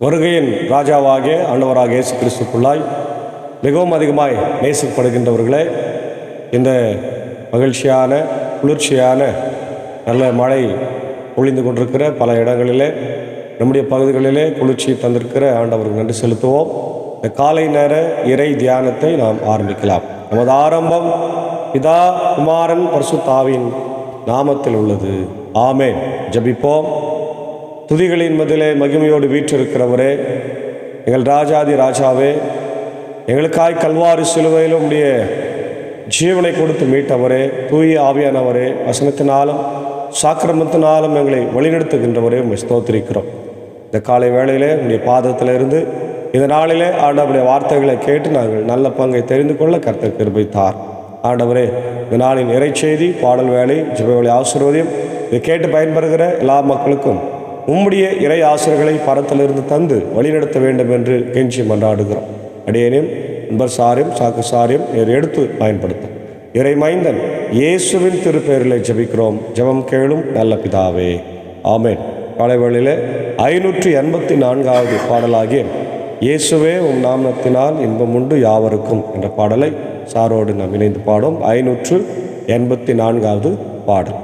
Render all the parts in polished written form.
வருகையின் ராஜாவாகிய ஆண்டவராக இயேசு கிறிஸ்துக்குள்ளாய் மிகவும் அதிகமாய் நேசிக்கப்படுகின்றவர்களே, இந்த மகிழ்ச்சியான குளிர்ச்சியான நல்ல மழை பொழிந்து கொண்டிருக்கிற பல இடங்களிலே, நம்முடைய பகுதிகளிலே குளிர்ச்சி தந்திருக்கிற ஆண்டவருக்கு நன்றி செலுத்துவோம். இந்த காலை நேர இறை தியானத்தை நாம் ஆரம்பிக்கலாம். நமது ஆரம்பம் பிதா, குமாரன், பரிசுத்த ஆவியின் நாமத்தில் உள்ளது. ஆமென். ஜெபிப்போம். துதிகளின் மதிலே மகிமையோடு வீற்றிருக்கிறவரே, எங்கள் ராஜாதி ராஜாவே, எங்களுக்காய் கல்வாரி சிலுவையில் உடைய ஜீவனை கொடுத்து மீட்டவரே, தூய ஆவியானவரே, வசனத்தினாலும் சாக்கிரமத்தினாலும் எங்களை வழிநடத்துகின்றவரே, உம்மை ஸ்தோத்திரிக்கிறோம். இந்த காலை வேளையிலே உடைய பாதத்தில் இருந்து இந்த நாளிலே ஆண்டவருடைய வார்த்தைகளை கேட்டு நாங்கள் நல்ல பங்கை தெரிந்து கொள்ள கர்த்தர் கிருபை தார். ஆண்டவரே, இந்த நாளின் இறைச்செய்தி, பாடல் வேலை, ஜெப வேலை ஆசீர்வதியும். இதை கேட்டு பயன்பெறுகிற எல்லா மக்களுக்கும் உம்முடைய இறை ஆசிரியர்களை பரத்திலிருந்து தந்து வழிநடத்த வேண்டும் என்று கெஞ்சி மன்றாடுகிறோம். அடியேனையும் நண்பர் சாரையும் சாக்கு சாரையும் எடுத்து பயன்படுத்தும் இறை மைந்தன் இயேசுவின் திருப்பெயரிலே ஜெபிக்கிறோம். ஜெபம் கேளும் நல்ல பிதாவே. ஆமென். காலைவேளையிலே 584வது பாடலாகிய இயேசுவே உம் நாமத்தினால் இன்பம் உண்டு யாவருக்கும் என்ற பாடலை சாரோடு நாம் இணைந்து பாடும் 584வது பாடல்.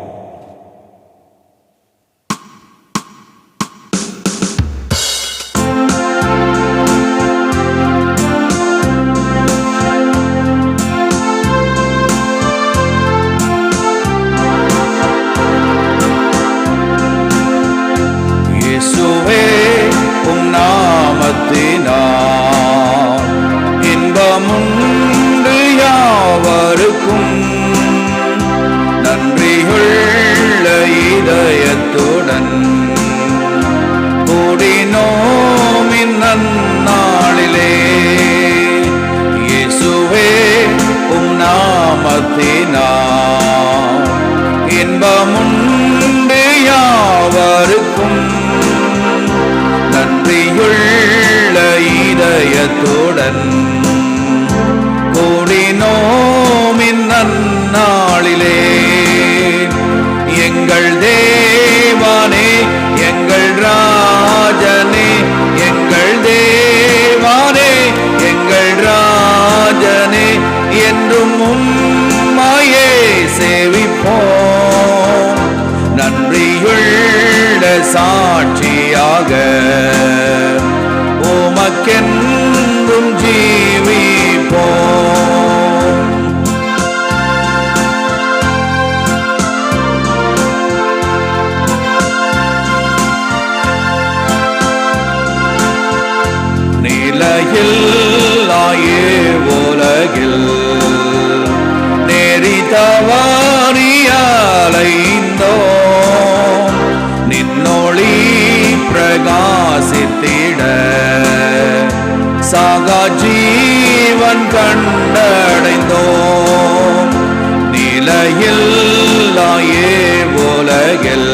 இன்பமுண்டு யாவருக்கும் நன்றியுள்ள இதயத்துடன் கூடினோம் இந்நன்னாளிலே. எங்கள் தேவனே, எங்கள் ராஜனே, எங்கள் தேவனே, எங்கள் ராஜனே, என்றும் உம்மையே சேவிப்போம். நன்றியுள்ள சாட்சியாக உமக்கென்றும் ஜீவிப்போம். நிலையில்லாயே உலகில் நெறி தவறியலைந்தோம். நின்னொளி பிரகாசித்திட சாகா ஜீவன் கண்டடைந்தோம். நிலையில்லாயே உலகில்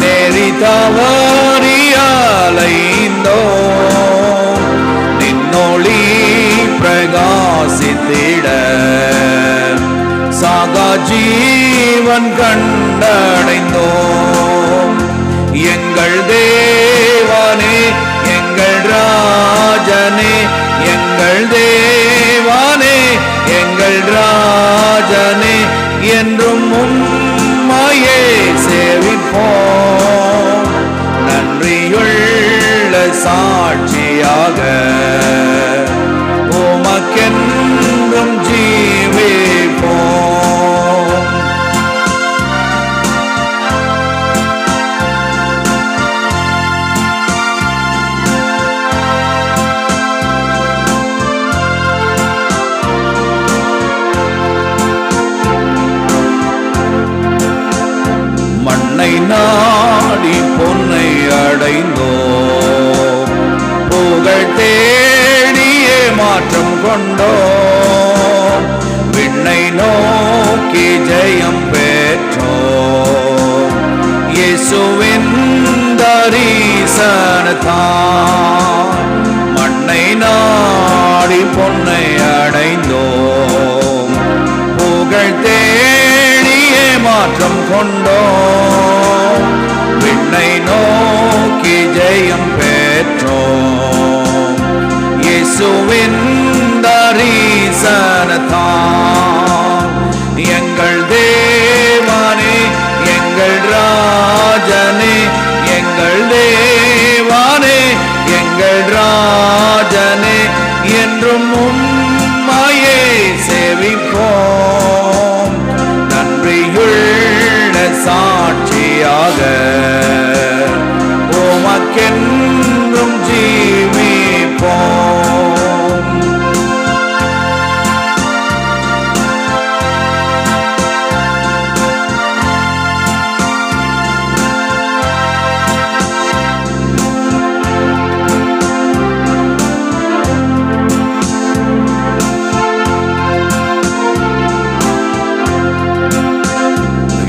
நெறி தவறியலைந்தோம். நின்னொளி பிரகாசித்திட சாகா ஜீவன் கண்டடைந்தோம். எங்கள் தேவனே, எங்கள் ராஜனே, எங்கள் தேவனே, எங்கள் ராஜனே, என்றும் உம்மையே சேவிப்போம். நன்றியுள்ள சாட்சியாக உமக்கென்றும் ஜீவிப்போம். மண்ணை நாடி பொன்னை அடைந்தோம். புகழ் தேடியே மாற்றம் கொண்டோம். விண்ணை நோக்கி ஜெயம் பெற்றோம். இயேசுவின் தரிசனத்தால் மண்ணை நாடி பொன்னை அடைந்தோம். புகழ் தேடியே மாற்றம் கொண்டோம். விண்ணை நோக்கி ஜெயம் பெற்றோம். எங்கள் தேவானே எங்கள் ராஜனே என்றும் உம்மையே சேவிப்போம். நன்றியுள்ள சாட்சியாக உமக்கென்றும் ஜீவிப்போம்.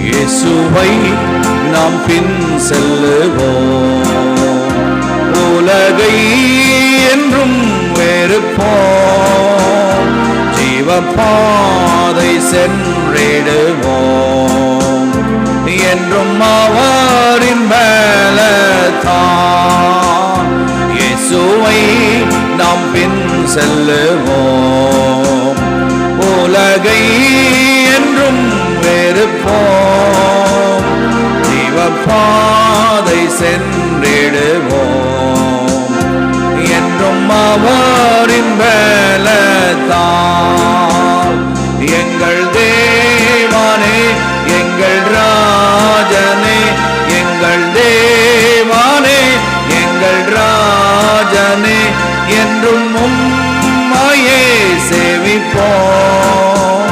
இயேசுவை நாம் பின் செல்லுவோம். உலகை என்றும் வெறுப்போம். ஜீவபாதை சென்றிடுவோம். என்றும் அவரின் பலத்தான் இயேசுவை நாம் பின் செல்லுவோம். உலகை என்றும் வெறுப்போம். ஜீவபாதை சென்றிடுவோம். என்றும் அவரின் பலத்தால் எங்கள் தேவானே எங்கள் ராஜனே எங்கள் தேவானே எங்கள் ராஜனே என்றும் உம்மையே சேவிப்போம்.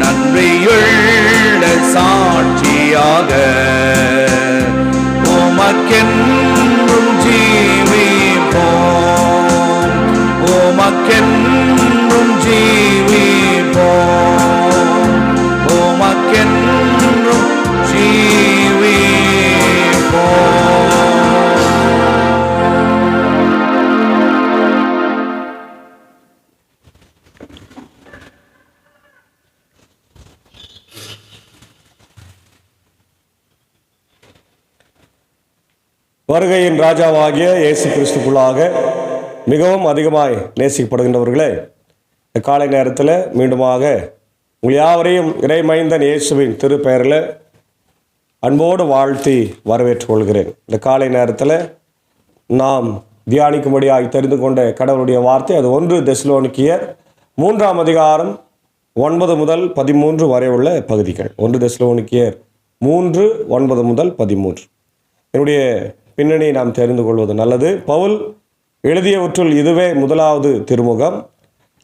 நன்றியுள்ள சாட்சியாக உமக்கென்றும் ஜீவிப்போம். உமக்கென்றும் ஜீவிப்போம். உமக்கென்றும் ஜீவிப்போம். வருகையின் ராஜாவாகிய இயேசு கிறிஸ்துக்குள்ளாக மிகவும் அதிகமாய் நேசிக்கப்படுகின்றவர்களே, காலை நேரத்தில் மீண்டுமாக உங்கள் யாவரையும் இறைமைந்தன் இயேசுவின் திருப்பெயரில் அன்போடு வாழ்த்தி வரவேற்றுக் கொள்கிறேன். இந்த காலை நேரத்தில் நாம் தியானிக்கும்படியாக தெரிந்து கொண்ட கடவுளுடைய வார்த்தை அது 1 தெசலோனிக்கேயர் 3ஆம் அதிகாரம் 9 முதல் 13 வரை உள்ள பகுதிகள். 1 தெசலோனிக்கேயர் 3 9 முதல் 13. என்னுடைய பின்னணியை நாம் தெரிந்து கொள்வது நல்லது. பவுல் எழுதியவற்றுள் இதுவே முதலாவது திருமுகம்.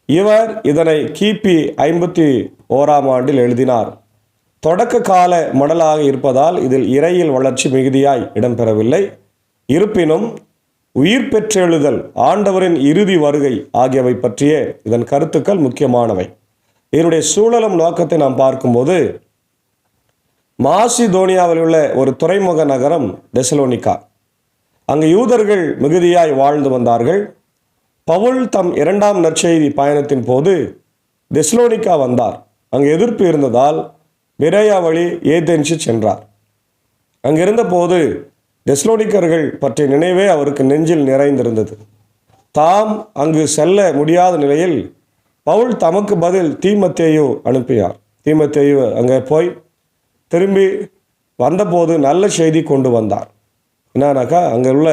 இவர் இதனை கிபி 51ஆம் ஆண்டில் எழுதினார். தொடக்க கால மடலாக இருப்பதால் இதில் இறையில் வளர்ச்சி மிகுதியாய் இடம்பெறவில்லை. இருப்பினும் உயிர் பெற்றெழுதல், ஆண்டவரின் இறுதி வருகை ஆகியவை பற்றிய இதன் கருத்துக்கள் முக்கியமானவை. இதனுடைய சூழலும் நோக்கத்தை நாம் பார்க்கும்போது, மாசிதோனியாவில் உள்ள ஒரு துறைமுக நகரம் தெசலோனிக்கா. அங்கு யூதர்கள் மிகுதியாய் வாழ்ந்து வந்தார்கள். பவுல் தம் 2ஆம் நற்செய்தி பயணத்தின் போது தெசலோனிக்கா வந்தார். அங்கு எதிர்ப்பு இருந்ததால் பெரேயா வழி ஏதென்ஸு சென்றார். அங்கிருந்த போது தெசலோனிக்கர்கள் பற்றிய நினைவே அவருக்கு நெஞ்சில் நிறைந்திருந்தது. தாம் அங்கு செல்ல முடியாத நிலையில் பவுல் தமக்கு பதில் தீமத்தேயு அனுப்பினார். தீமத்தேயு அங்கே போய் திரும்பி வந்தபோது நல்ல செய்தி கொண்டு வந்தார். என்னன்னாக்கா, அங்கே உள்ள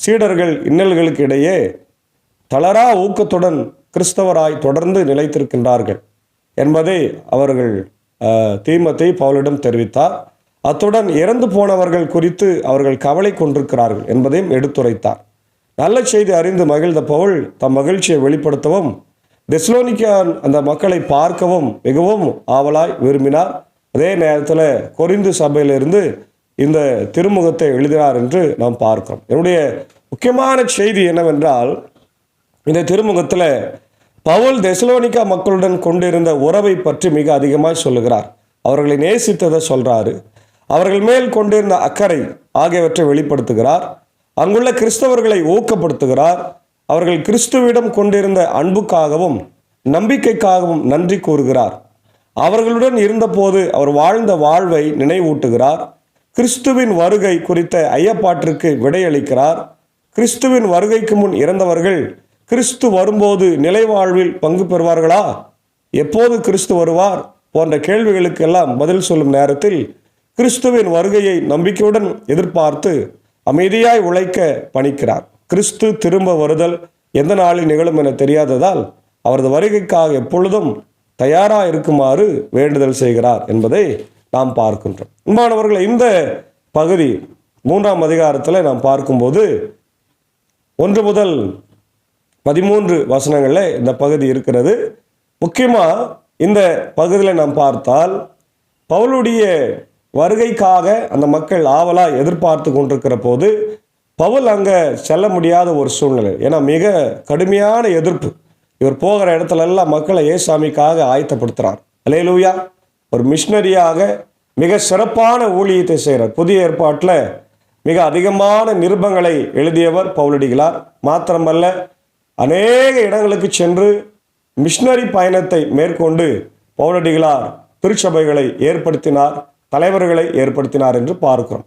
சீடர்கள் இன்னல்களுக்கு இடையே தளரா ஊக்கத்துடன் கிறிஸ்தவராய் தொடர்ந்து நிலைத்திருக்கின்றார்கள் என்பதை அவர்கள் தீமத்தை பவுலிடம் தெரிவித்தார். அத்துடன் இறந்து போனவர்கள் குறித்து அவர்கள் கவலை கொண்டிருக்கிறார்கள் என்பதையும் எடுத்துரைத்தார். நல்ல செய்தி அறிந்து மகிழ்ந்த பவுல் தம் மகிழ்ச்சியை வெளிப்படுத்தவும் தெசலோனிக்கா அந்த மக்களை பார்க்கவும் மிகவும் ஆவலாய் விரும்பினார். அதே நேரத்தில் கொரிந்து சபையிலிருந்து இந்த திருமுகத்தை எழுதினார் என்று நாம் பார்க்கிறோம். என்னுடைய முக்கியமான செய்தி என்னவென்றால், இந்த திருமுகத்தில் பவுல் தெசலோனிக்கா மக்களுடன் கொண்டிருந்த உறவை பற்றி மிக அதிகமாக சொல்லுகிறார். அவர்களை நேசித்ததை சொல்கிறாரு. அவர்கள் மேல் கொண்டிருந்த அக்கறை ஆகியவற்றை வெளிப்படுத்துகிறார். அங்குள்ள கிறிஸ்தவர்களை ஊக்கப்படுத்துகிறார். அவர்கள் கிறிஸ்துவிடம் கொண்டிருந்த அன்புக்காகவும் நம்பிக்கைக்காகவும் நன்றி கூறுகிறார். அவர்களுடன் இருந்தபோது அவர் வாழ்ந்த வாழ்வை நினைவூட்டுகிறார். கிறிஸ்துவின் வருகை குறித்த ஐயப்பாட்டிற்கு விடையளிக்கிறார். கிறிஸ்துவின் வருகைக்கு முன் இறந்தவர்கள் கிறிஸ்து வரும்போது நிலை வாழ்வில் பங்கு பெறுவார்களா, எப்போது கிறிஸ்து வருவார் போன்ற கேள்விகளுக்கெல்லாம் பதில் சொல்லும் நேரத்தில் கிறிஸ்துவின் வருகையை நம்பிக்கையுடன் எதிர்பார்த்து அமைதியாய் உழைக்க பணிக்கிறார். கிறிஸ்து திரும்ப வருதல் எந்த நாளில் நிகழும் என தெரியாததால் அவரது வருகைக்காக எப்பொழுதும் தயாராக இருக்குமாறு வேண்டுதல் செய்கிறார் என்பதை நாம் பார்க்கின்றோம். அன்பானவர்களே, இந்த பகுதி 3ஆம் அதிகாரத்தில் நாம் பார்க்கும்போது 1 முதல் 13 வசனங்களில் இந்த பகுதி இருக்கிறது. முக்கியமாக இந்த பகுதியில் நாம் பார்த்தால் பவுலுடைய வருகைக்காக அந்த மக்கள் ஆவலாக எதிர்பார்த்து கொண்டிருக்கிற போது பவுல் அங்கே செல்ல முடியாத ஒரு சூழ்நிலை. ஏன்னா மிக கடுமையான எதிர்ப்பு. இவர் போகிற இடத்துல எல்லாம் மக்களை ஏசாமிக்காக ஆயத்தப்படுத்துகிறார். அல்லேலூயா. ஒரு மிஷினரியாக மிக சிறப்பான ஊழியத்தை செய்கிறார். புதிய ஏற்பாட்டில் மிக அதிகமான நிருபங்களை எழுதியவர் பவுலடிகளார். மாத்திரமல்ல, அநேக இடங்களுக்கு சென்று மிஷினரி பயணத்தை மேற்கொண்டு பவுலடிகளார் திருச்சபைகளை ஏற்படுத்தினார், தலைவர்களை ஏற்படுத்தினார் என்று பார்க்கிறோம்.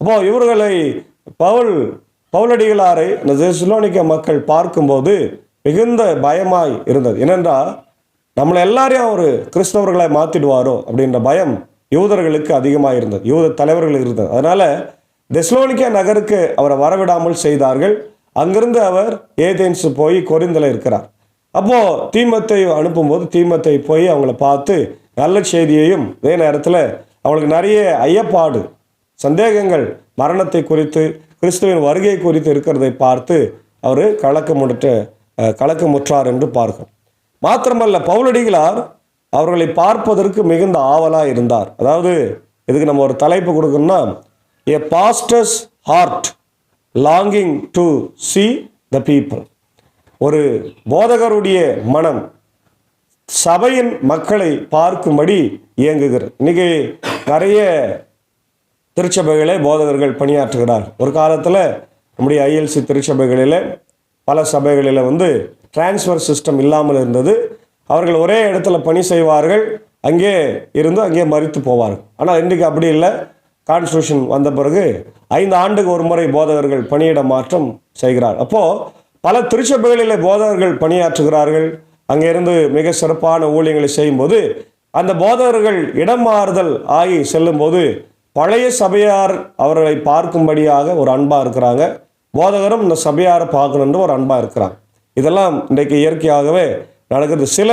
அப்போ இவர்களை பவுலடிகளாரை இந்த தெசலோனிக்க மக்கள் பார்க்கும்போது மிகுந்த பயமாய் இருந்தது. ஏனென்றால் நம்மளை எல்லாரையும் அவர் கிறிஸ்தவர்களை மாற்றிடுவாரோ அப்படின்ற பயம் யூதர்களுக்கு அதிகமாக இருந்தது, யூத தலைவர்களுக்கு இருந்தது. அதனால் தெசலோனிக்க நகருக்கு அவரை வரவிடாமல் செய்தார்கள். அங்கிருந்து அவர் ஏதேன்ஸ் போய் கொரிந்தில் இருக்கிறார். அப்போது தீமத்தை அனுப்பும்போது தீமத்தை போய் அவங்கள பார்த்து நல்ல செய்தியையும், அதே நேரத்தில் அவங்களுக்கு நிறைய ஐயப்பாடு, சந்தேகங்கள், மரணத்தை குறித்து, கிறிஸ்துவின் வருகை குறித்து இருக்கிறதை பார்த்து அவர் கலக்கமுற்றார் என்று பார்க்கிறோம். மாத்திரமல்ல, பவுலடிகளார் அவர்களை பார்ப்பதற்கு மிகுந்த ஆவலாக இருந்தார். அதாவது இதுக்கு நம்ம ஒரு தலைப்பு கொடுக்கணும்னா, a pastor's heart longing to see the people. ஒரு போதகருடைய மனம் சபையின் மக்களை பார்க்கும்படி இயங்குகிறது. இன்னைக்கு நிறைய திருச்சபைகளே போதகர்கள் பணியாற்றுகிறார். ஒரு காலத்தில் நம்முடைய ILC திருச்சபைகளில் பல சபைகளில் டிரான்ஸ்ஃபர் சிஸ்டம் இல்லாமல் இருந்தது. அவர்கள் ஒரே இடத்துல பணி செய்வார்கள், அங்கே இருந்து அங்கே மரித்து போவார்கள். ஆனால் இன்றைக்கு அப்படி இல்லை. கான்ஸ்டியூஷன் வந்த பிறகு 5 ஆண்டுக்கு ஒரு முறை போதகர்கள் பணியிட மாற்றம் செய்கிறார். அப்போது பல திருச்சபைகளில் போதகர்கள் பணியாற்றுகிறார்கள். அங்கே இருந்து மிக சிறப்பான ஊழியங்களை செய்யும்போது அந்த போதகர்கள் இடம் மாறுதல் ஆகி செல்லும்போது பழைய சபையார் அவர்களை பார்க்கும்படியாக ஒரு அன்பாக இருக்கிறாங்க. போதகரும் இந்த சபையாரை பார்க்கணுன்ற ஒரு அன்பாக இருக்கிறாங்க. இதெல்லாம் இன்றைக்கு இயற்கையாகவே நடக்குது. சில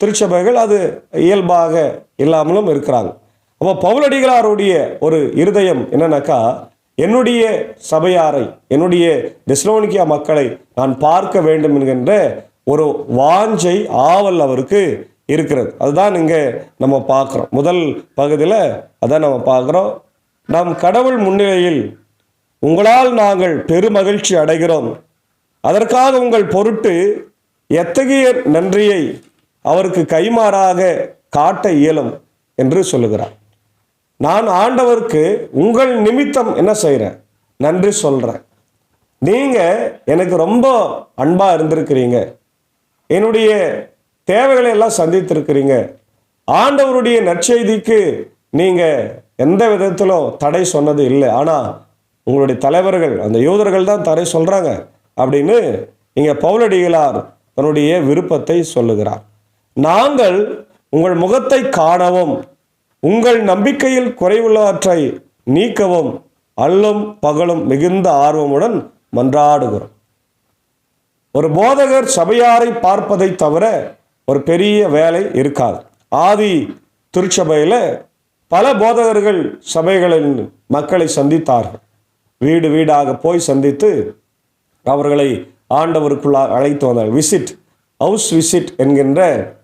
திருச்சபைகள் அது இயல்பாக இல்லாமலும் இருக்கிறாங்க. அப்போ பவுலடிகளாருடைய ஒரு இருதயம் என்னன்னாக்கா, என்னுடைய சபையாரை, என்னுடைய தெசலோனிக்கா மக்களை நான் பார்க்க வேண்டும் என்கின்ற ஒரு வாஞ்சை, ஆவல் அவருக்கு இருக்கிறது. அதுதான் இங்கே நம்ம பார்க்குறோம். முதல் பகுதியில் அதான் நம்ம பார்க்குறோம். நம் கடவுள் முன்னிலையில் உங்களால் நாங்கள் பெருமகிழ்ச்சி அடைகிறோம். அதற்காக உங்கள் பொருட்டு எத்தகைய நன்றியை அவருக்கு கைமாறாக காட்ட இயலும் என்று சொல்லுகிறார். நான் ஆண்டவருக்கு உங்கள் நிமித்தம் என்ன செய்கிறேன்? நன்றி சொல்கிறேன். நீங்கள் எனக்கு ரொம்ப அன்பாக இருந்திருக்கிறீங்க, என்னுடைய தேவைகளை எல்லாம் சந்தித்திருக்கிறீங்க. ஆண்டவருடைய நற்செய்திக்கு நீங்கள் எந்த விதத்திலும் தடை சொன்னது இல்லை. ஆனால் உங்களுடைய தலைவர்கள், அந்த யூதர்கள் தான் தடை சொல்கிறாங்க அப்படின்னு இங்கே பவுலடிகளார் தன்னுடைய விருப்பத்தை சொல்லுகிறார். நாங்கள் உங்கள் முகத்தை காணவும் உங்கள் நம்பிக்கையில் குறைவுள்ளவற்றை நீக்கவும் அல்லும் பகலும் மிகுந்த ஆர்வமுடன் மன்றாடுகிறோம். ஒரு போதகர் சபையாரை பார்ப்பதை தவிர ஒரு பெரிய வேலை இருக்காது. ஆதி திருச்சபையில் பல போதகர்கள் சபைகளின் மக்களை சந்தித்தார்கள். வீடு வீடாக போய் சந்தித்து அவர்களை ஆண்டவருக்குள்ளாக அழைத்து வந்தார்கள். விசிட், ஹவுஸ் விசிட் என்கின்ற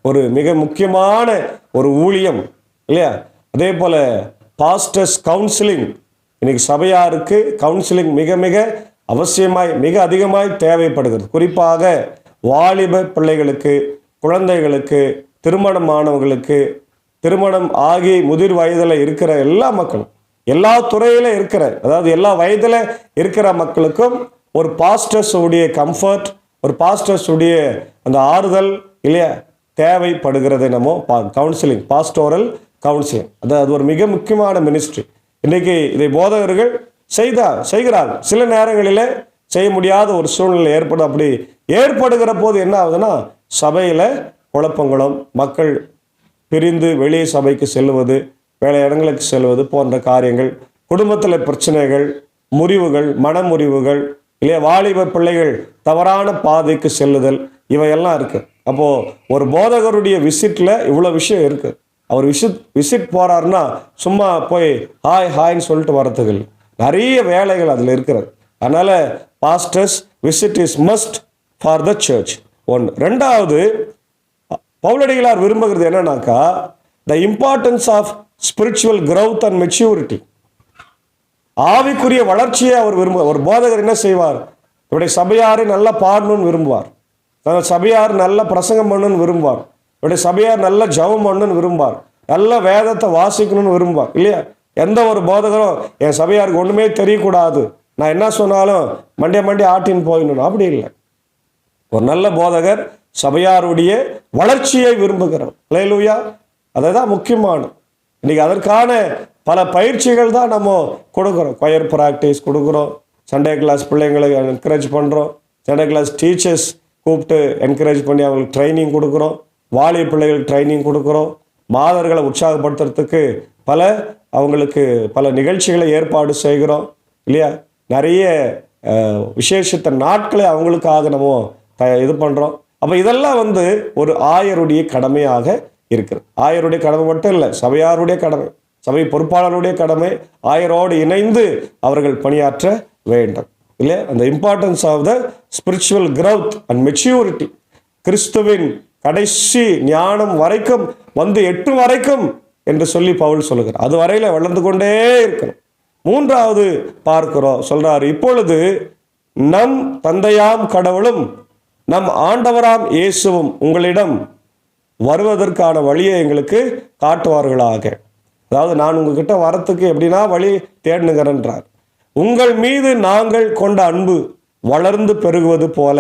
ஒரு மிக முக்கியமான ஒரு ஊழியம் இல்லையா? அதே போல் பாஸ்டர்ஸ் கவுன்சிலிங், இன்னைக்கு சபையாருக்கு கவுன்சிலிங் மிக மிக அவசியமாய், மிக அதிகமாய் தேவைப்படுகிறது. குறிப்பாக வாலிப பிள்ளைகளுக்கு, குழந்தைகளுக்கு, திருமணமானவர்களுக்கு, திருமணம் ஆகி முதிர் வயதில் இருக்கிற எல்லா மக்களும், எல்லா துறையில் இருக்கிற, அதாவது எல்லா வயதில் இருக்கிற மக்களுக்கும் ஒரு பாஸ்டர்ஸ் உடைய கம்ஃபர்ட், ஒரு பாஸ்டர்ஸ் உடைய அந்த ஆறுதல் இல்லையா தேவைப்படுகிறது. நம்ம கவுன்சிலிங், பாஸ்டோரல் கவுன்சிலிங், அது ஒரு மிக முக்கியமான மினிஸ்ட்ரி. இன்றைக்கி இதை போதகர்கள் செய்கிறார்கள். சில நேரங்களில் செய்ய முடியாத ஒரு சூழ்நிலை ஏற்படும். அப்படி ஏற்படுகிற போது என்ன ஆகுதுன்னா, சபையில் குழப்பங்களும், மக்கள் பிரிந்து வெளியே சபைக்கு செல்வது, வேலை இடங்களுக்கு செல்வது போன்ற காரியங்கள், குடும்பத்தில் பிரச்சனைகள், முறிவுகள், மனமுறிவுகள், இல்லையா வாலிப பிள்ளைகள் தவறான பாதைக்கு செல்லுதல், இவையெல்லாம் இருக்குது. அப்போது ஒரு போதகருடைய விசிட்டில் இவ்வளோ விஷயம் இருக்குது. அவர் விசிட் போகிறாருன்னா சும்மா போய் ஹாய்ன்னு சொல்லிட்டு வரதுக்கு இல்லை, நிறைய வேலைகள் அதில் இருக்கிறது. அதனால் pastors visit is must for the church. ஒன்று. ரெண்டாவது, பவுலடிகளார் விரும்புகிறது என்னன்னாக்கா, the importance of spiritual growth and maturity. ஆவிக்குரிய வளர்ச்சியை அவர் விரும்புவார். ஒரு போதகர் என்ன செய்வார்? இவருடைய சபையாரை நல்லா பாடணும்னு விரும்புவார், தன் சபையார் நல்ல பிரசங்கம் பண்ணணும்னு விரும்புவார், இவருடைய சபையார் நல்ல ஜெபம் பண்ணணும்னு விரும்புவார், நல்ல வேதத்தை வாசிக்கணும்னு விரும்புவார், இல்லையா? எந்த ஒரு போதகரும் என் சபையாருக்கு ஒன்றுமே தெரியக்கூடாது, நான் என்ன சொன்னாலும் மண்டிய ஆட்டின்னு போயிடணும், அப்படி இல்லை. ஒரு நல்ல போதகர் சபையாருடைய வளர்ச்சியை விரும்புகிறோம். அல்லேலூயா. அதுதான் முக்கியமான. இன்னைக்கு அதற்கான பல பயிற்சிகள் தான் நம்ம கொடுக்குறோம். கொயர் ப்ராக்டிஸ் கொடுக்குறோம், சண்டே கிளாஸ் பிள்ளைங்களை என்கரேஜ் பண்ணுறோம், சண்டே கிளாஸ் டீச்சர்ஸ் கூப்பிட்டு என்கரேஜ் பண்ணி அவங்களுக்கு ட்ரைனிங் கொடுக்குறோம், வாலிப பிள்ளைகளுக்கு ட்ரைனிங் கொடுக்குறோம், மாதர்களை உற்சாகப்படுத்துறதுக்கு அவங்களுக்கு பல நிகழ்ச்சிகளை ஏற்பாடு செய்கிறோம், இல்லையா? நிறைய விசேஷத்த நாட்களை அவங்களுக்காக நம்ம இது பண்ணுறோம். அப்போ இதெல்லாம் ஒரு ஆயருடைய கடமையாக இருக்குது. ஆயருடைய கடமை மட்டும் இல்லை, சபையாருடைய கடமை, சபை பொறுப்பாளருடைய கடமை. ஆயரோடு இணைந்து அவர்கள் பணியாற்ற வேண்டும், இல்லையா? அந்த importance of the spiritual growth and maturity, கிறிஸ்துவின் கடைசி ஞானம் வரைக்கும் எட்டும் வரைக்கும் என்று சொல்லி பவுல் சொல்லுகிறார். அது வரையில் வளர்ந்து கொண்டே இருக்கணும். மூன்றாவது பார்க்கிறோம், சொல்றாரு, இப்பொழுது நம் தந்தையாம் கடவுளும் நம் ஆண்டவராம் இயேசுவும் உங்களிடம் வருவதற்கான வழியை எங்களுக்கு காட்டுவார்களாக. அதாவது நான் உங்ககிட்ட வரத்துக்கு எப்படின்னா வழி தேடுனுங்கிறன்றார். உங்கள் மீது நாங்கள் கொண்ட அன்பு வளர்ந்து பெருகுவது போல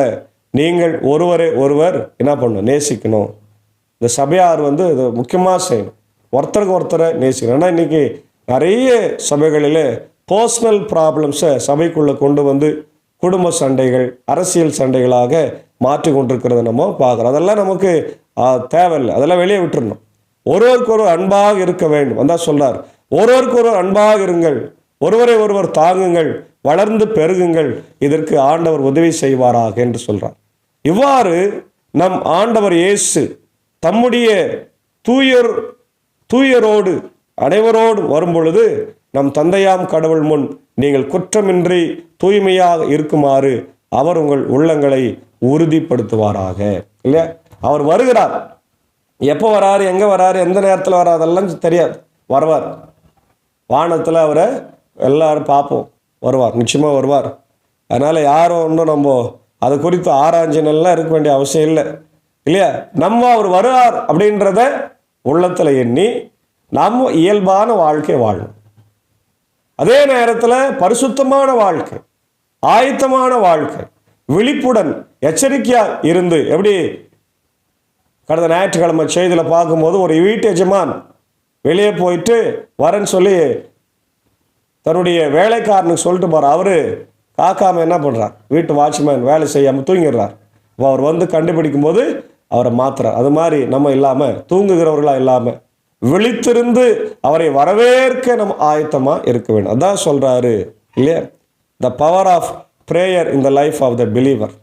நீங்கள் ஒருவரை ஒருவர் என்ன பண்ணணும்? நேசிக்கணும். இந்த சபையார் இது முக்கியமாக செய்யணும், ஒருத்தருக்கு ஒருத்தரை நேசிக்கணும். ஏன்னா இன்னைக்கு நிறைய சபைகளில் பர்சனல் ப்ராப்ளம்ஸை சபைக்குள்ளே கொண்டு குடும்ப சண்டைகள், அரசியல் சண்டைகளாக மாற்றி கொண்டிருக்கிறத நம்ம பார்க்குறோம். அதெல்லாம் நமக்கு தேவையில்லை, அதெல்லாம் வெளியே விட்டுறணும். ஒருவருக்கு ஒருவர் அன்பாக இருக்க வேண்டும். அதான் சொல்றார், ஒருவருக்கு ஒருவர் அன்பாக இருங்கள், ஒருவரை ஒருவர் தாங்குங்கள், வளர்ந்து பெருகுங்கள், இதற்கு ஆண்டவர் உதவி செய்வாராக என்று சொல்றார். இவ்வாறு நம் ஆண்டவர் இயேசு தம்முடைய தூயரோடு அனைவரோடு வரும்பொழுது நம் தந்தையாம் கடவுள் முன் நீங்கள் குற்றமின்றி தூய்மையாக இருக்குமாறு அவர் உங்கள் உள்ளங்களை உறுதிப்படுத்துவாராக. இல்லையா? அவர் வருகிறார். எப்போ வராரு, எங்கே வராரு, எந்த நேரத்தில் வராரு, அதெல்லாம் தெரியாது. வருவார். வானத்தில் அவரை எல்லாரும் பார்ப்போம், வருவார், நிச்சயமாக வருவார். அதனால் யாரும் ஒன்றும் நம்ம அது குறித்து ஆராய்ச்சினெல்லாம் இருக்க வேண்டிய அவசியம் இல்லை, இல்லையா? நம்ம அவர் வருவார் அப்படின்றத உள்ளத்தில் எண்ணி நம்ம இயல்பான வாழ்க்கை வாழணும். அதே நேரத்தில் பரிசுத்தமான வாழ்க்கை, ஆயத்தமான வாழ்க்கை, விழிப்புடன் எச்சரிக்கையாக இருந்து, எப்படி கடந்த ஞாயிற்றுக்கிழமை செய்தியில் பார்க்கும்போது ஒரு வீட்டு எஜமான் வெளியே போயிட்டு வரேன்னு சொல்லி தன்னுடைய வேலைக்காரனுக்கு சொல்லிட்டு போகிறார். அவர் காக்காம என்ன பண்ணுறார்? வீட்டு வாட்ச்மேன் வேலை செய்யாமல் தூங்கிடுறார். இப்போ அவர் கண்டுபிடிக்கும் போது அவரை மாத்துறார். அது மாதிரி நம்ம இல்லாமல், தூங்குகிறவர்களாக இல்லாமல் விழித்திருந்து அவரை வரவேற்க நம்ம ஆயத்தமாக இருக்க வேண்டும். அதான் சொல்கிறாரு, இல்லையா? The power of prayer in the life of the believer.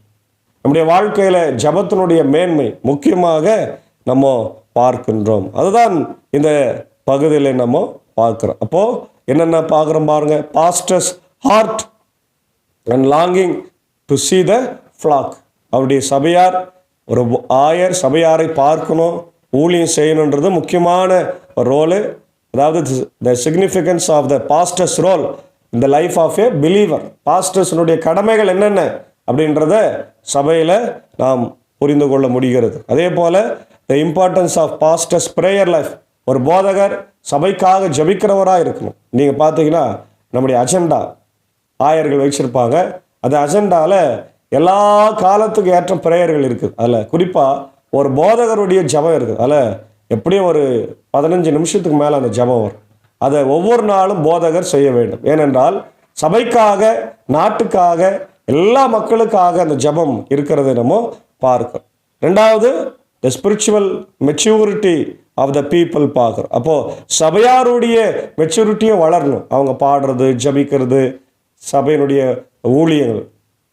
நம்முடைய வாழ்க்கையில் ஜபத்தினுடைய மேன்மை முக்கியமாக நம்ம பார்க்கின்றோம். அதுதான் இந்த பகுதியில் நம்ம பார்க்குறோம். அப்போது என்னென்ன பார்க்குறோம் பாருங்க. Pastors heart and longing to see the flock. அவருடைய சபையார், ஒரு ஆயர் சபையாரை பார்க்கணும், ஊழியம் செய்யணுன்றது முக்கியமான ரோலு. அதாவது the significance of the pastor's role in the life of a believer. பாஸ்டர்ஸினுடைய கடமைகள் என்னென்ன அப்படின்றத சபையில் நாம் புரிந்து கொள்ள முடிகிறது. அதே போல் the importance of pastor's prayer life. ஒரு போதகர் சபைக்காக ஜபிக்கிறவராக இருக்கணும். நீங்கள் பார்த்தீங்கன்னா நம்முடைய அஜெண்டா ஆயர்கள் வச்சுருப்பாங்க. அந்த அஜெண்டாவில் எல்லா காலத்துக்கு ஏற்ற ப்ரேயர்கள் இருக்குது. அதில் குறிப்பாக ஒரு போதகருடைய ஜபம் இருக்குது. அதில் எப்படியும் ஒரு 15 நிமிஷத்துக்கு மேலே அந்த ஜபம் வரும். அதை ஒவ்வொரு நாளும் போதகர் செய்ய வேண்டும். ஏனென்றால் சபைக்காக, நாட்டுக்காக, எல்லா மக்களுக்காக அந்த ஜபம் இருக்கிறத நம்ம பார்க்கிறோம். ரெண்டாவது, the spiritual maturity of the people பார்க்குறோம். அப்போது சபையாருடைய மெச்சூரிட்டியும் வளரணும். அவங்க பாடுறது, ஜபிக்கிறது, சபையினுடைய ஊழியங்கள்,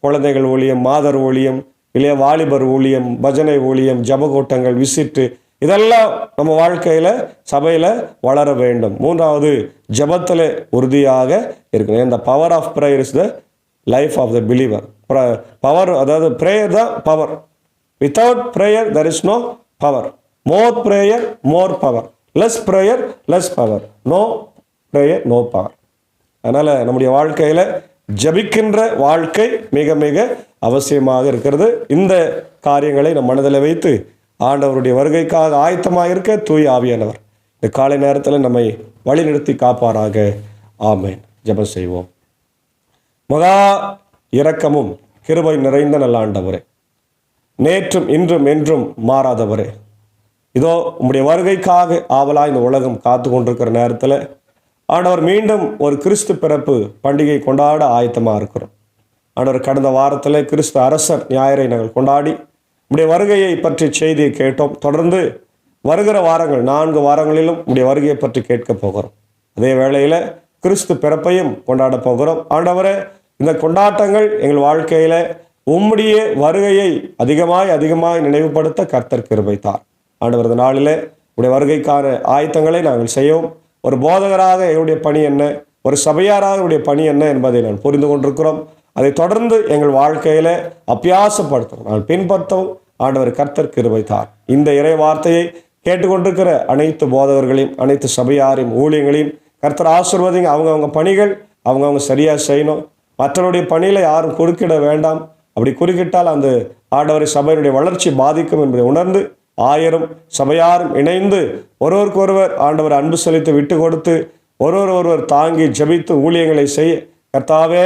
குழந்தைகள் ஊழியம், மாதர் ஊழியம், இல்லையா வாலிபர் ஊழியம், பஜனை ஊழியம், ஜபக்கூட்டங்கள், விசிட்டு, இதெல்லாம் நம்ம வாழ்க்கையில் சபையில் வளர வேண்டும். மூன்றாவது, ஜபத்தில் உறுதியாக இருக்கணும். இந்த power of prayer is the life of the believer. Power, அதாவது ப்ரேயர் தான் power. Without prayer there is no power. More prayer more power, less prayer less power, no prayer no power. அதனால் நம்முடைய வாழ்க்கையில் ஜபிக்கின்ற வாழ்க்கை மிக மிக அவசியமாக இருக்கிறது. இந்த காரியங்களை நம் மனதில் வைத்து ஆண்டவருடைய வருகைக்காக ஆயத்தமாக இருக்க தூய ஆவியானவர் இந்த காலை நேரத்தில் நம்மை வழிநடத்தி காப்பாராக. ஆமென். ஜெபம் செய்வோம். மகா இரக்கமும் கிருபை நிறைந்த நல்ல ஆண்டவரே, நேற்றும் இன்றும் என்றும் மாறாதவரே, இதோ உம்முடைய வருகைக்காக ஆவலாக இந்த உலகம் காத்து கொண்டிருக்கிற நேரத்தில் ஆண்டவர் மீண்டும் ஒரு கிறிஸ்து பிறப்பு பண்டிகை கொண்டாட ஆயத்தமாக இருக்கிறோம். ஆண்டவர் கடந்த வாரத்தில் கிறிஸ்து அரசர் ஞாயிறை நாங்கள் கொண்டாடி உம்முடைய வருகையை பற்றி செய்தியை கேட்டோம். தொடர்ந்து வருகிற வாரங்கள் 4 வாரங்களிலும் உம்முடைய வருகையை பற்றி கேட்க போகிறோம். அதே வேளையில் கிறிஸ்து பிறப்பையும் கொண்டாட போகிறோம். ஆண்டவரே, இந்த கொண்டாட்டங்கள் எங்கள் வாழ்க்கையில் உம்முடைய வருகையை அதிகமாய் நினைவுபடுத்த கர்த்தர் கிருபை தார். ஆண்டவர் இந்த நாளில் உடைய வருகைக்கான ஆயத்தங்களை நாங்கள் செய்யவும், ஒரு போதகராக எங்களுடைய பணி என்ன, ஒரு சபையாராக என்னுடைய பணி என்ன என்பதை நான் புரிந்து கொண்டிருக்கிறோம். அதை தொடர்ந்து எங்கள் வாழ்க்கையில் அபியாசப்படுத்தவும், நான் பின்பற்றவும் ஆண்டவர் கர்த்தர் கிருபை தார். இந்த இறை வார்த்தையை கேட்டுக்கொண்டிருக்கிற அனைத்து போதகர்களையும், அனைத்து சபையாரையும், ஊழியங்களையும் கர்த்தர் ஆசீர்வதிங்க. அவங்கவுங்க பணிகள் அவங்கவுங்க சரியாக செய்யணும். மற்றவருடைய பணியில் யாரும் குறுக்கிட வேண்டாம். அப்படி குறுக்கிட்டால் அந்த ஆண்டவரை சபையினுடைய வளர்ச்சி பாதிக்கும் என்பதை உணர்ந்து 1000 சபையாரும் இணைந்து ஒருவருக்கொருவர் ஆண்டவர் அன்பு செலுத்தி விட்டு கொடுத்து ஒருவர் தாங்கி ஜெபித்து ஊழியங்களை செய்ய கர்த்தாவே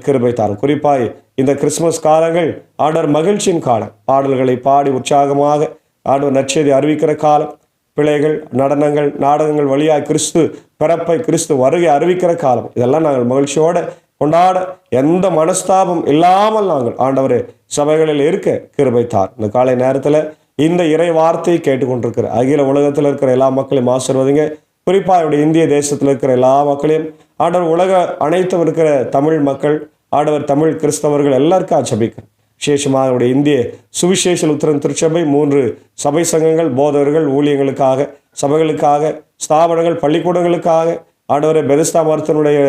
கிருபை தாரும். குறிப்பாய் இந்த கிறிஸ்துமஸ் காலங்கள் ஆண்டவர் மகிழ்ச்சியின் காலம். பாடல்களை பாடி உற்சாகமாக ஆண்டவர் நற்செய்தி அறிவிக்கிற காலம். பிள்ளைகள் நடனங்கள் நாடகங்கள் வழியாக கிறிஸ்து பிறப்பை, கிறிஸ்து வருகை அறிவிக்கிற காலம். இதெல்லாம் நாங்கள் மகிழ்ச்சியோடு கொண்டாட எந்த மனஸ்தாபம் இல்லாமல் நாங்கள் ஆண்டவரே சபைகளில் இருக்க கிருபை தார். இந்த காலை நேரத்தில் இந்த இறை வார்த்தையை கேட்டுக்கொண்டிருக்கிற அகில உலகத்தில் இருக்கிற எல்லா மக்களையும் ஆசீர்வதிங்க. குறிப்பாக என்னுடைய இந்திய தேசத்தில் இருக்கிற எல்லா மக்களையும் ஆண்டவர், உலக அனைத்தும் இருக்கிற தமிழ் மக்கள், ஆண்டவர் தமிழ் கிறிஸ்தவர்கள் எல்லாருக்கும் ஜெபிக்கிறேன். விசேஷமாக என்னுடைய இந்திய சுவிசேஷ லுத்தரன் திருச்சபை 3 சபை சங்கங்கள், போதகர்கள், ஊழியங்களுக்காக, சபைகளுக்காக, ஸ்தாபனங்கள், பள்ளிக்கூடங்களுக்காக, ஆண்டவரை பெதஸ்தா மருத்துவனுடைய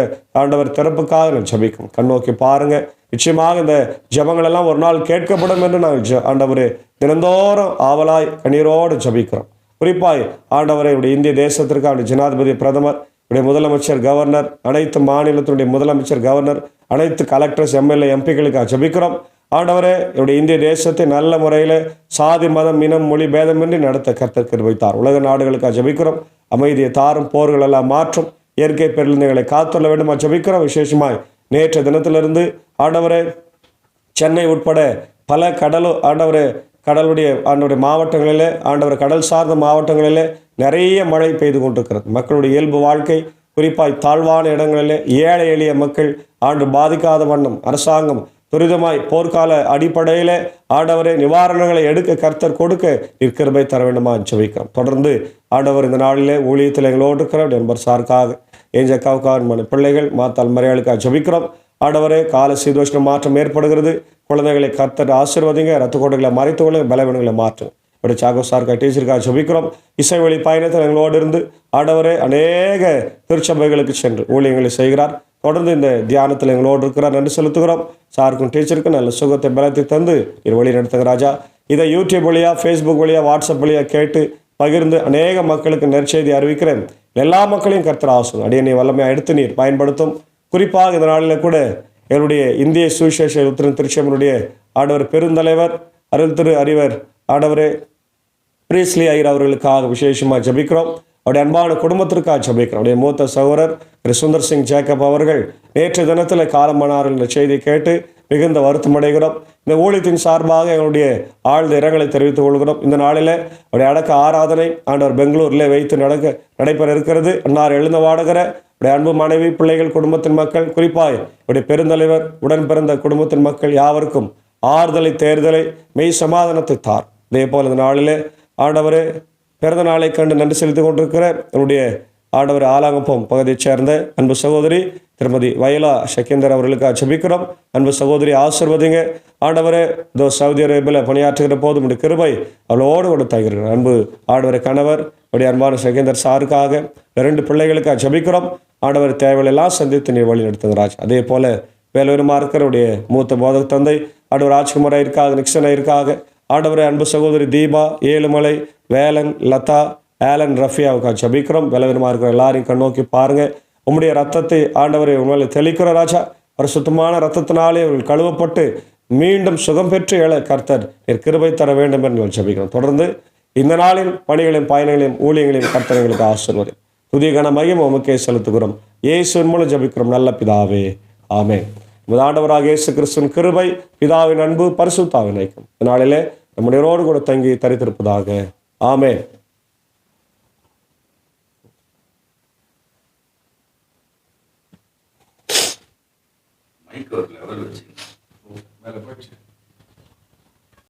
ஆண்டவர் திறப்புக்காக நான் ஜெபிக்கும். கண்ணோக்கி பாருங்க. நிச்சயமாக இந்த ஜெபங்கள் எல்லாம் ஒரு நாள் கேட்கப்படும் என்று நாங்கள் ஆண்டவரே தினந்தோறும் ஆவலாய் கண்ணீரோடு ஜெபிக்கிறோம். குறிப்பாய் ஆண்டவரை இந்திய தேசத்திற்கு அவருடைய ஜனாதிபதி, பிரதமர், உடைய முதலமைச்சர், கவர்னர், அனைத்து மாநிலத்தினுடைய முதலமைச்சர், கவர்னர், அனைத்து கலெக்டர்ஸ், எம்எல்ஏ, எம்பிக்களுக்காக ஜெபிக்கிறோம். ஆண்டவரே, என்னுடைய இந்திய தேசத்தை நல்ல முறையில் சாதி, மதம், இனம், மொழி பேதமின்றி நடத்த கர்த்தர் கிருபை தார். உலக நாடுகளுக்காக ஜெபிக்கிறோம். அமைதியை தாரும், போர்கள் எல்லாம் மாற்றும், இயற்கை பேரிழந்துகளை காத்துள்ள வேண்டுமா ஜெபிக்கிறோம். விசேஷமாய் நேற்று தினத்திலிருந்து ஆண்டவரே சென்னை உட்பட பல கடலுடைய மாவட்டங்களிலே, ஆண்டவர் கடல் சார்ந்த மாவட்டங்களிலே நிறைய மழை பெய்து கொண்டிருக்கிறது. மக்களுடைய இயல்பு வாழ்க்கை, குறிப்பாய் தாழ்வான இடங்களிலே ஏழை எளிய மக்கள் பாதிக்காத வண்ணம் அரசாங்கம் துரிதமாய் போர்க்கால அடிப்படையில் ஆண்டவரை நிவாரணங்களை எடுக்க கர்த்தர் கொடுக்க கிருபை தர வேண்டுமா ஜெபிக்கிறோம். தொடர்ந்து ஆண்டவர் இந்த நாளிலே ஊழியத்தில் எங்களோடு இருக்கிற நண்பர் சார்க்காக, ஏஞ்சக்காவுக்கான பிள்ளைகள், மாத்தால் மரியாளுக்காக ஜெபிக்கிறோம். ஆண்டவரே, கால சீதோஷ்ண மாற்றம் ஏற்படுகிறது. குழந்தைகளை கர்த்தர் ஆசீர்வதிங்க. ரத்த கோட்டைகளை மறைத்து கொள்ள, பலவீனங்களை மாற்றுங்க. இப்படி சாகோ சார்க்கா டீச்சருக்காக ஜெபிக்கிறோம். இசை வழி பயணத்தில் எங்களோடு இருந்து ஆண்டவரே அநேக திருச்சபைகளுக்கு சென்று ஊழியங்களை செய்கிறார். தொடர்ந்து இந்த தியானத்தில் எங்களோடு இருக்கிறார். நன்றி செலுத்துகிறோம். சாருக்கும் டீச்சருக்கும் நல்ல சுகத்தை பலத்தை தந்து இது வழி நடத்துங்க ராஜா. இதை யூடியூப் வழியாக, ஃபேஸ்புக் வழியாக, வாட்ஸ்அப் வழியாக கேட்டு பகிர்ந்து அநேக மக்களுக்கு நற்செய்தி அறிவிக்கிறேன். எல்லா மக்களையும் கர்த்தர் ஆசீர்வதிங்க. அடியனை வல்லமையாக எடுத்து நீர் பயன்படுத்தும். குறிப்பாக இந்த நாளில் கூட என்னுடைய இந்திய சுவிசேஷ லுத்தரன் திருச்சபையினுடைய ஆண்டவர் பெருந்தலைவர் அருள் திரு அறிவர் ஆண்டவரே பிரீஸ்லி ஐயர் அவர்களுக்காக விசேஷமாக ஜெபிக்கிறோம். அவருடைய அன்பான குடும்பத்திற்காக ஜெபிக்கிறோம். அவருடைய மூத்த சகோதரர் திரு சுந்தர் சிங் ஜேக்கப் அவர்கள் நேற்று தினத்தில் காலமானார்கள் என்ற செய்தி கேட்டு மிகுந்த வருத்தம் அடைகிறோம். இந்த ஊழியத்தின் சார்பாக எங்களுடைய ஆழ்ந்த இரங்கலை தெரிவித்துக் கொள்கிறோம். இந்த நாளில் அவருடைய அடக்க ஆராதனை ஆண்டவர் பெங்களூரில் வைத்து நடைபெற இருக்கிறது. அன்னார் எழுந்த வாடுகிற உடைய அன்பு மனைவி, பிள்ளைகள், குடும்பத்தின் மக்கள், குறிப்பாய் உடைய பெருந்தலைவர், உடன் பிறந்த குடும்பத்தின் மக்கள் யாவருக்கும் ஆறுதலை, தேர்தலை, மெய் சமாதானத்தை தார். இதே போல் இந்த நாளிலே ஆண்டவரே பிறந்த நாளை கண்டு நன்றி செலுத்திக் கொண்டிருக்கிற என்னுடைய ஆண்டவர் ஆலாங்கப்பம் பகுதியைச் சேர்ந்த அன்பு சகோதரி திருமதி வயலா ஷெகேந்தர் அவர்களுக்காக ஜெபிக்கிறோம். அன்பு சகோதரி ஆசீர்வதிங்க ஆண்டவரே. இதோ சவுதி அரேபியாவில் பணியாற்றுகிற போது உடைய கிருபை அவளோடு கூட தருகிறேன். அன்பு ஆண்டவரை கணவர் உடைய அன்பான ஷெகேந்தர் சாருக்காக 2 பிள்ளைகளுக்காக ஜெபிக்கிறோம். ஆண்டவர் தேவையெல்லாம் சந்தித்து நீர் வழி நடத்துகிறார். அதே போல வேலூருமா இருக்கிறவருடைய மூத்த போதக தந்தை ஆண்டவர் ராஜ்குமார் இருக்காக, நிக்சன் இருக்காக, ஆண்டவரை அன்பு சகோதரி தீபா, ஏழுமலை, வேலன், லதா, ஆலன், ரஃபியாவுக்காக ஜெபிக்கிறோம். வேலூருமா இருக்கிற எல்லாரையும் கண்ணோக்கி பாருங்க. உம்முடைய ரத்தத்தை ஆண்டவரை உண்மையில தெளிக்கிற ராஜா. பரிசுத்தமான ரத்தத்தினாலே அவர்கள் கழுவப்பட்டு மீண்டும் சுகம் பெற்று எழ கர்த்தர் நீர் கிருபை தர வேண்டும் என்று ஜெபிக்கிறோம். தொடர்ந்து இந்த நாளின் பணிகளையும் பயணங்களையும் ஊழியங்களையும் கர்த்தர் எங்களுக்கு ஆசீர்வதி. புதிய கன மையம் உமக்கே செலுத்துகிறோம். இயேசுவின் மூலம் ஜெபிக்கிறோம் நல்ல பிதாவே, ஆமென். நமது ஆண்டவராக இயேசு கிறிஸ்துவின் கிருபை, பிதாவின் அன்பு, பரிசுத்தாவின் ஐக்கியம் இந்த நாளிலே நம்முடையோடு கூட தங்கி தரித்திருப்பதாக. ஆமென். மைக் ஒரு லெவல் வச்சு மேலே போச்சு.